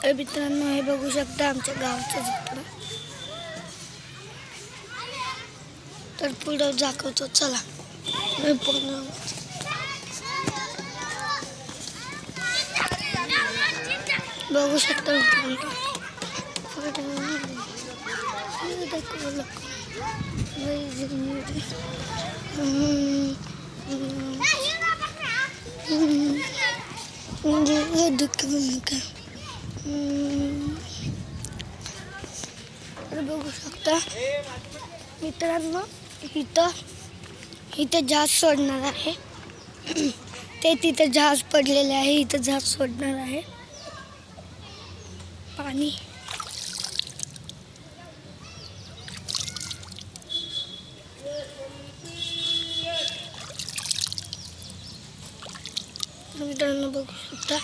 तर मित्रांनो हे बघू शकता आमच्या गावचं झोपडं. तर पुढं दाखवतो चला. बघू शकता बघू शकता मित्रांनो इथं जहाज सोडणार आहे. ते तिथे जहाज पडलेले आहे. इथं जहाज सोडणार आहे. पाणी मित्रांनो बघू शकता.